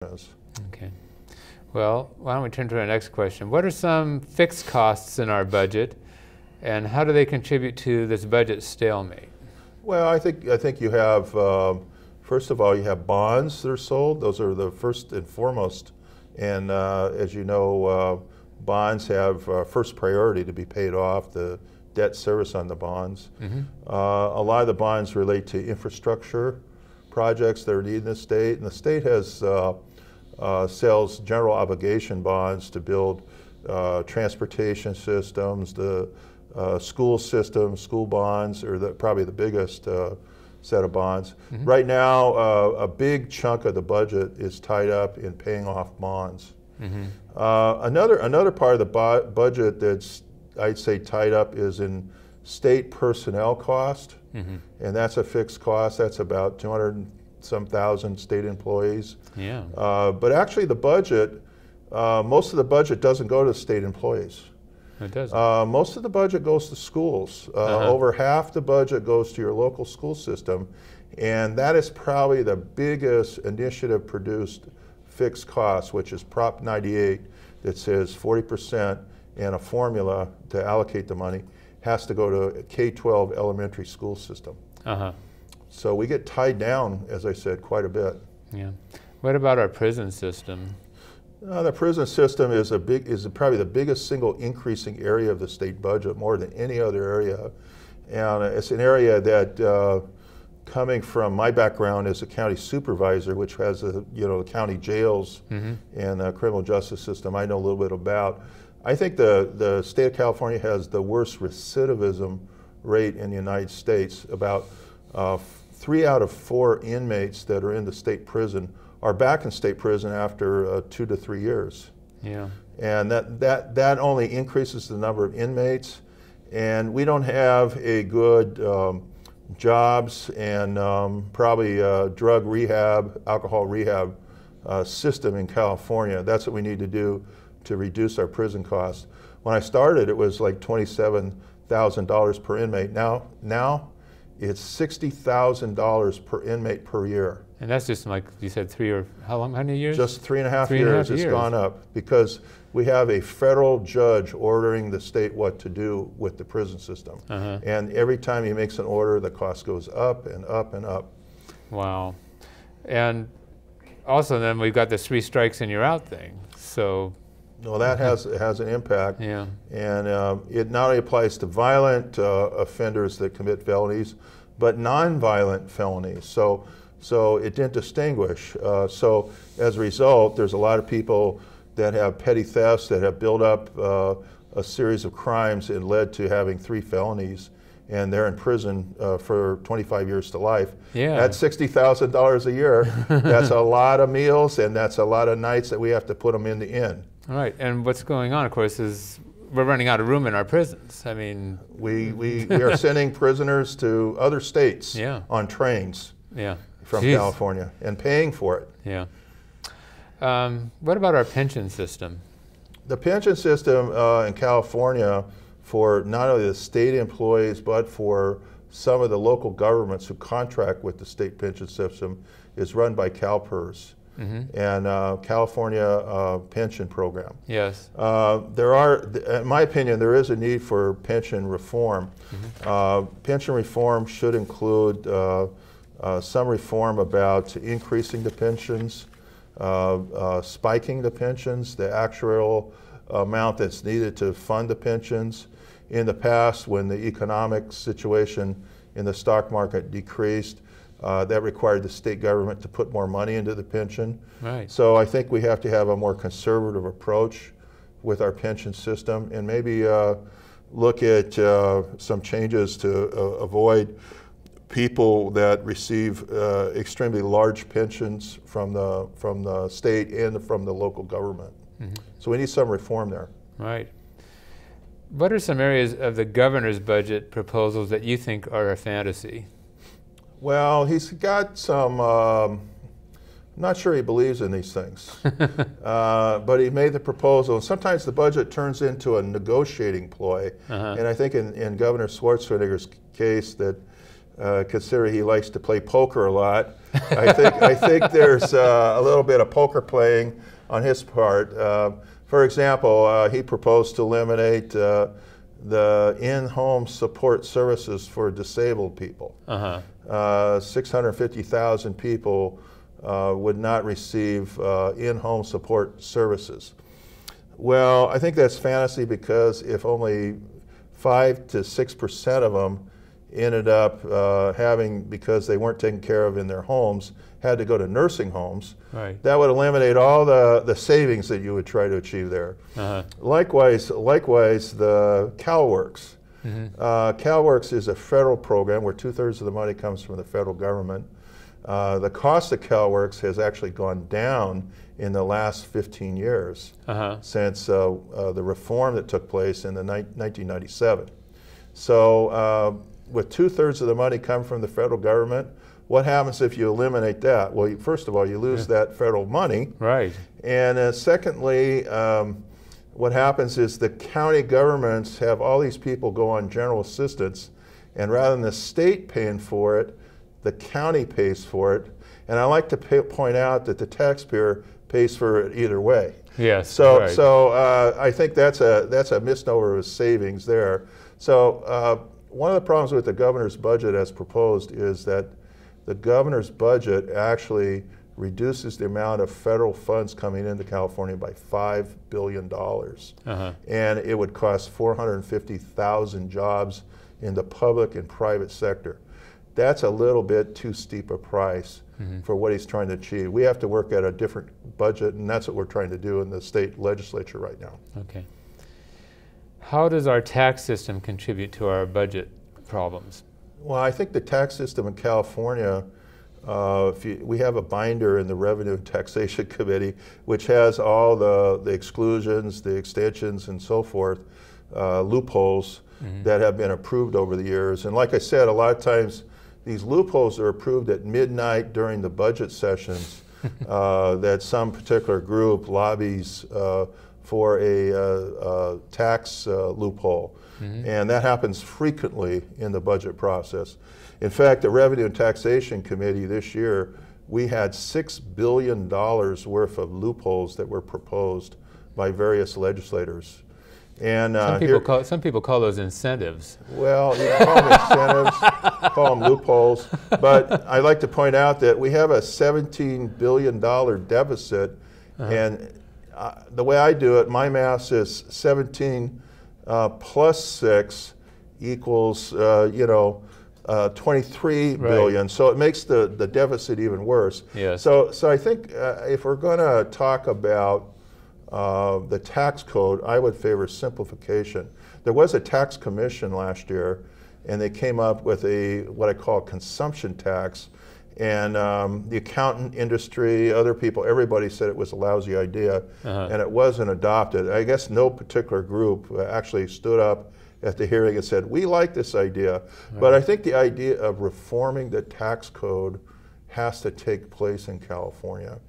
is. Okay. Well, why don't we turn to our next question? What are some fixed costs in our budget, and how do they contribute to this budget stalemate? Well, I think you have, first of all, you have bonds that are sold. Those are the first and foremost. And as you know, bonds have first priority to be paid off, the debt service on the bonds. Mm-hmm. A lot of the bonds relate to infrastructure projects that are needed in the state. And the state has sells general obligation bonds to build transportation systems, the school systems. School bonds are probably the biggest set of bonds. Mm-hmm. Right now, a big chunk of the budget is tied up in paying off bonds. Mm-hmm. Another part of the budget that's, I'd say, tied up is in state personnel cost, Mm-hmm. and that's a fixed cost. That's about 200 and some thousand state employees. Yeah. But actually the budget, most of the budget doesn't go to state employees. It doesn't. Most of the budget goes to schools. Over half the budget goes to your local school system, and that is probably the biggest initiative produced fixed cost, which is Prop 98, that says 40% and a formula to allocate the money has to go to a K-12 elementary school system. Uh-huh. So we get tied down, as I said, quite a bit. Yeah. What about our prison system? The prison system is probably the biggest single increasing area of the state budget, more than any other area, and it's an area that, coming from my background as a county supervisor, which has the county jails Mm-hmm. and the criminal justice system, I know a little bit about. I think the state of California has the worst recidivism rate in the United States. About 3 out of 4 inmates that are in the state prison are back in state prison after 2 to 3 years. Yeah. And that only increases the number of inmates. And we don't have a good jobs and probably drug rehab, alcohol rehab system in California. That's what we need to do to reduce our prison costs. When I started, it was like $27,000 per inmate. Now it's $60,000 per inmate per year. And that's just like you said, how many years? Just 3.5 3.5 years. It's years. gone up because we have a federal judge ordering the state what to do with the prison system. Uh-huh. And every time he makes an order, the cost goes up and up and up. Wow. And also then we've got this 3 strikes and you're out thing. So. Well, that has an impact. Yeah. And it not only applies to violent offenders that commit felonies, but non-violent felonies. So it didn't distinguish. So as a result, there's a lot of people that have petty thefts that have built up a series of crimes and led to having 3 felonies, and they're in prison for 25 years to life. Yeah. That's $60,000 a year. That's a lot of meals, and that's a lot of nights that we have to put them in the inn. All right. And what's going on, of course, is we're running out of room in our prisons. I mean, we are sending prisoners to other states Yeah. on trains. Yeah. From Jeez. California and paying for it. Yeah. What about our pension system? The pension system in California, for not only the state employees but for some of the local governments who contract with the state pension system, is run by CalPERS. Mm-hmm. And California Pension Program. Yes. In my opinion, there is a need for pension reform. Mm-hmm. Pension reform should include some reform about increasing the pensions, spiking the pensions, the actual amount that's needed to fund the pensions. In the past, when the economic situation in the stock market decreased, that required the state government to put more money into the pension. Right. So I think we have to have a more conservative approach with our pension system, and maybe look at some changes to avoid people that receive extremely large pensions from the state and from the local government. Mm-hmm. So we need some reform there. Right. What are some areas of the governor's budget proposals that you think are a fantasy? Well, he's got some, I'm not sure he believes in these things, but he made the proposal. And sometimes the budget turns into a negotiating ploy. Uh-huh. And I think in Governor Schwarzenegger's case that considering he likes to play poker a lot. I think there's a little bit of poker playing on his part. For example, he proposed to eliminate the in-home support services for disabled people. 650,000 people would not receive in-home support services. Well, I think that's fantasy, because if only 5 to 6% of them ended up having, because they weren't taken care of in their homes, had to go to nursing homes, right, that would eliminate all the savings that you would try to achieve there. Likewise, the CalWORKs. CalWORKs is a federal program where 2/3 of the money comes from the federal government. The cost of CalWORKs has actually gone down in the last 15 years since the reform that took place in 1997. So with 2/3 of the money come from the federal government, what happens if you eliminate that? Well, first of all, you lose that federal money. Right. And secondly, what happens is the county governments have all these people go on general assistance, and rather than the state paying for it, the county pays for it. And I like to point out that the taxpayer pays for it either way. Yes. So, right. I think that's a misnomer of savings there. So one of the problems with the governor's budget as proposed is that the governor's budget actually reduces the amount of federal funds coming into California by $5 billion. And it would cost 450,000 jobs in the public and private sector. That's a little bit too steep a price for what he's trying to achieve. We have to work at a different budget, and that's what we're trying to do in the state legislature right now. Okay. How does our tax system contribute to our budget problems? Well, I think the tax system in California, we have a binder in the Revenue and Taxation Committee, which has all the exclusions, the extensions, and so forth, loopholes that have been approved over the years. And like I said, a lot of times these loopholes are approved at midnight during the budget sessions that some particular group lobbies for a tax loophole. And that happens frequently in the budget process. In fact, the Revenue and Taxation Committee this year, we had $6 billion worth of loopholes that were proposed by various legislators. And some people call those incentives. Well, you can call them incentives, call them loopholes. But I'd like to point out that we have a $17 billion deficit. And the way I do it, my math says 17 plus 6 equals, 23 billion. So it makes the deficit even worse. Yes. So I think if we're going to talk about the tax code, I would favor simplification. There was a tax commission last year, and they came up with what I call consumption tax. And the accountant industry, other people, everybody said it was a lousy idea, and it wasn't adopted. I guess no particular group actually stood up at the hearing and said, we like this idea. But I think the idea of reforming the tax code has to take place in California.